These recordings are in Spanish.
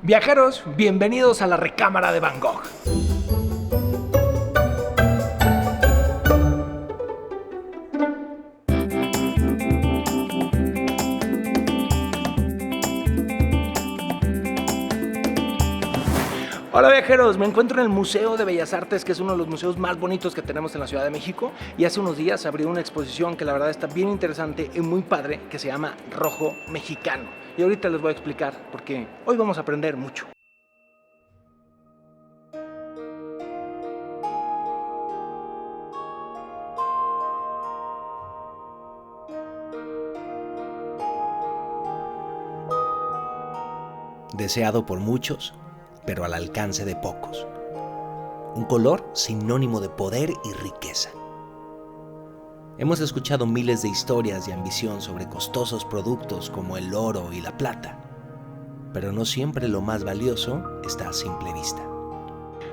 Viajeros, bienvenidos a la recámara de Van Gogh. Hola viajeros, me encuentro en el Museo de Bellas Artes, que es uno de los museos más bonitos que tenemos en la Ciudad de México, y hace unos días abrió una exposición que la verdad está bien interesante y muy padre, que se llama Rojo Mexicano. Y ahorita les voy a explicar porque hoy vamos a aprender mucho. Deseado por muchos, pero al alcance de pocos. Un color sinónimo de poder y riqueza. Hemos escuchado miles de historias de ambición sobre costosos productos como el oro y la plata, pero no siempre lo más valioso está a simple vista.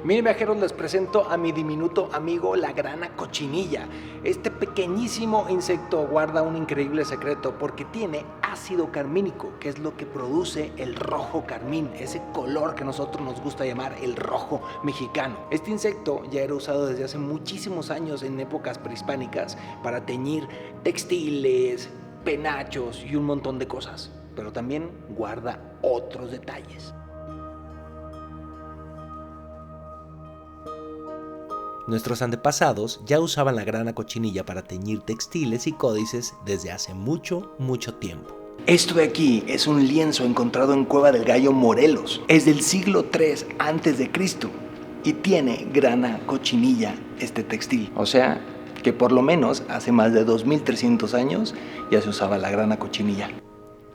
Miren viajeros, les presento a mi diminuto amigo la grana cochinilla. Este pequeñísimo insecto guarda un increíble secreto porque tiene ácido carmínico, que es lo que produce el rojo carmín, ese color que a nosotros nos gusta llamar el rojo mexicano. Este insecto ya era usado desde hace muchísimos años en épocas prehispánicas para teñir textiles, penachos y un montón de cosas, pero también guarda otros detalles. Nuestros antepasados ya usaban la grana cochinilla para teñir textiles y códices desde hace mucho tiempo. Esto de aquí es un lienzo encontrado en Cueva del Gallo, Morelos. Es del siglo III a.C. y tiene grana cochinilla este textil. O sea, que por lo menos hace más de 2300 años ya se usaba la grana cochinilla.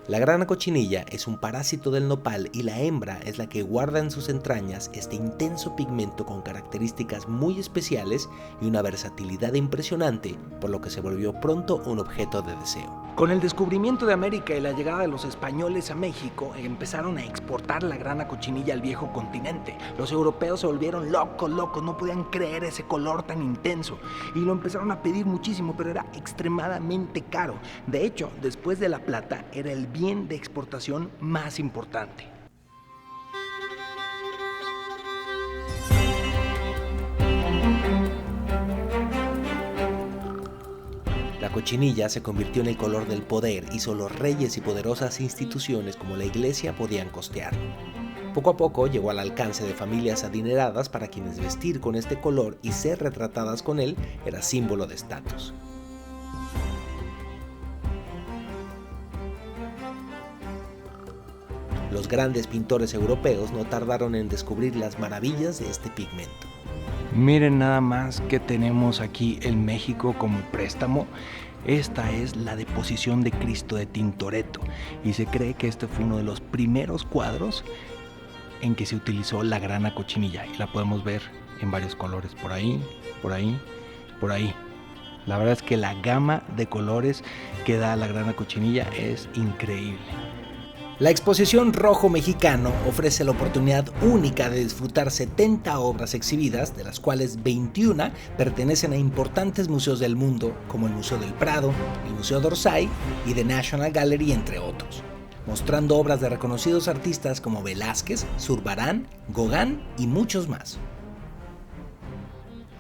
La grana cochinilla es un parásito del nopal y la hembra es la que guarda en sus entrañas este intenso pigmento con características muy especiales y una versatilidad impresionante, por lo que se volvió pronto un objeto de deseo. Con el descubrimiento de América y la llegada de los españoles a México, empezaron a exportar la grana cochinilla al viejo continente. Los europeos se volvieron locos, no podían creer ese color tan intenso y lo empezaron a pedir muchísimo, pero era extremadamente caro. De hecho, después de la plata, era el bien de exportación más importante. La cochinilla se convirtió en el color del poder y solo reyes y poderosas instituciones como la iglesia podían costearlo. Poco a poco llegó al alcance de familias adineradas para quienes vestir con este color y ser retratadas con él era símbolo de estatus. Los grandes pintores europeos no tardaron en descubrir las maravillas de este pigmento. Miren nada más que tenemos aquí en México como préstamo. Esta es la deposición de Cristo de Tintoretto y se cree que este fue uno de los primeros cuadros en que se utilizó la grana cochinilla y la podemos ver en varios colores, por ahí, por ahí, por ahí. La verdad es que la gama de colores que da la grana cochinilla es increíble. La exposición Rojo Mexicano ofrece la oportunidad única de disfrutar 70 obras exhibidas, de las cuales 21 pertenecen a importantes museos del mundo, como el Museo del Prado, el Museo d'Orsay y The National Gallery, entre otros, mostrando obras de reconocidos artistas como Velázquez, Zurbarán, Gauguin y muchos más.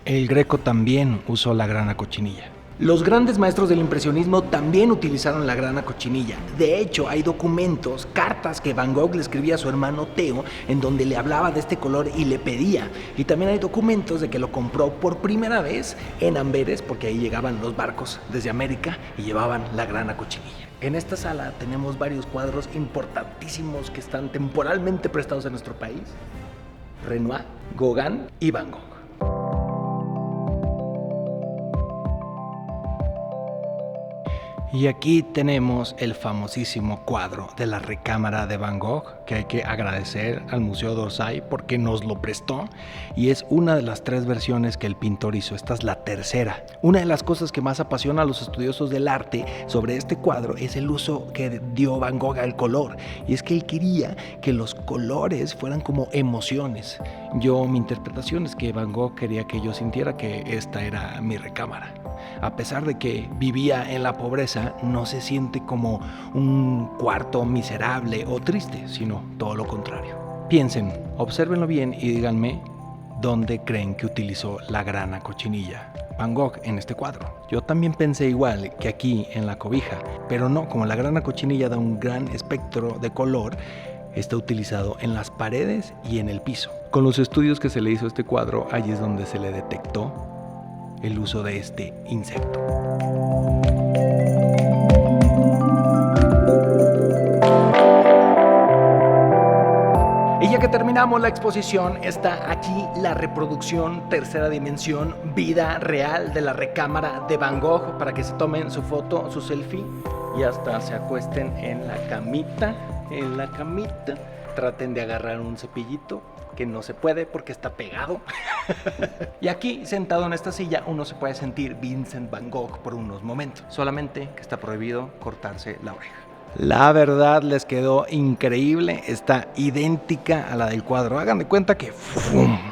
El Greco también usó la grana cochinilla. Los grandes maestros del impresionismo también utilizaron la grana cochinilla. De hecho, hay documentos, cartas que Van Gogh le escribía a su hermano Theo, en donde le hablaba de este color y le pedía. Y también hay documentos de que lo compró por primera vez en Amberes, porque ahí llegaban los barcos desde América y llevaban la grana cochinilla. En esta sala tenemos varios cuadros importantísimos que están temporalmente prestados en nuestro país: Renoir, Gauguin y Van Gogh. Y aquí tenemos el famosísimo cuadro de la recámara de Van Gogh, que hay que agradecer al Museo d'Orsay porque nos lo prestó, y es una de las 3 versiones que el pintor hizo. Esta es la tercera. Una de las cosas que más apasiona a los estudiosos del arte sobre este cuadro es el uso que dio Van Gogh al color, y es que él quería que los colores fueran como emociones. Mi interpretación es que Van Gogh quería que yo sintiera que esta era mi recámara. A pesar de que vivía en la pobreza, no se siente como un cuarto miserable o triste, sino todo lo contrario. Piensen, obsérvenlo bien y díganme dónde creen que utilizó la grana cochinilla Van Gogh en este cuadro. Yo también pensé igual que aquí en la cobija, pero no, como la grana cochinilla da un gran espectro de color, está utilizado en las paredes y en el piso. Con los estudios que se le hizo a este cuadro, allí es donde se le detectó el uso de este insecto. Y ya que terminamos la exposición, está aquí la reproducción tercera dimensión, vida real de la recámara de Van Gogh, para que se tomen su foto, su selfie y hasta se acuesten en la camita. Traten de agarrar un cepillito, que no se puede porque está pegado. Y aquí, sentado en esta silla, uno se puede sentir Vincent Van Gogh por unos momentos. Solamente que está prohibido cortarse la oreja. La verdad les quedó increíble, está idéntica a la del cuadro. Hagan de cuenta que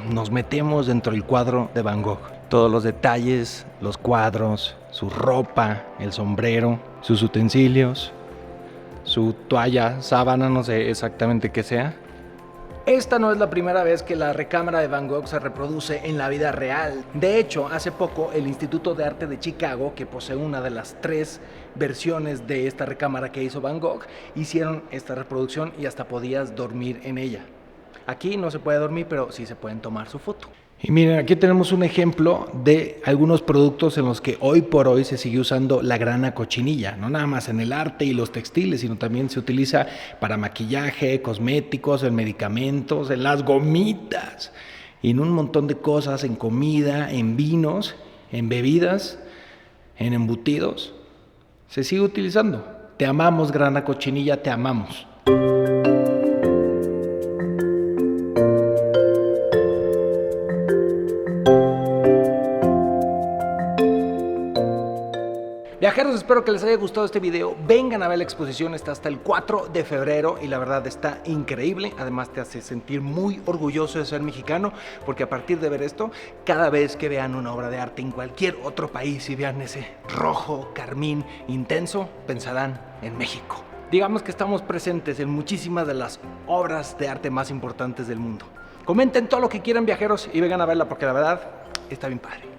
nos metemos dentro del cuadro de Van Gogh. Todos los detalles, los cuadros, su ropa, el sombrero, sus utensilios, su toalla, sábana, no sé exactamente qué sea. Esta no es la primera vez que la recámara de Van Gogh se reproduce en la vida real. De hecho, hace poco el Instituto de Arte de Chicago, que posee una de las 3 versiones de esta recámara que hizo Van Gogh, hicieron esta reproducción y hasta podías dormir en ella. Aquí no se puede dormir, pero sí se pueden tomar su foto. Y miren, aquí tenemos un ejemplo de algunos productos en los que hoy por hoy se sigue usando la grana cochinilla, no nada más en el arte y los textiles, sino también se utiliza para maquillaje, cosméticos, en medicamentos, en las gomitas, y en un montón de cosas, en comida, en vinos, en bebidas, en embutidos. Se sigue utilizando. Te amamos, grana cochinilla, te amamos. Viajeros, espero que les haya gustado este video. Vengan a ver la exposición, está hasta el 4 de febrero y la verdad está increíble. Además te hace sentir muy orgulloso de ser mexicano, porque a partir de ver esto, cada vez que vean una obra de arte en cualquier otro país y vean ese rojo, carmín, intenso, pensarán en México. Digamos que estamos presentes en muchísimas de las obras de arte más importantes del mundo. Comenten todo lo que quieran, viajeros, y vengan a verla porque la verdad está bien padre.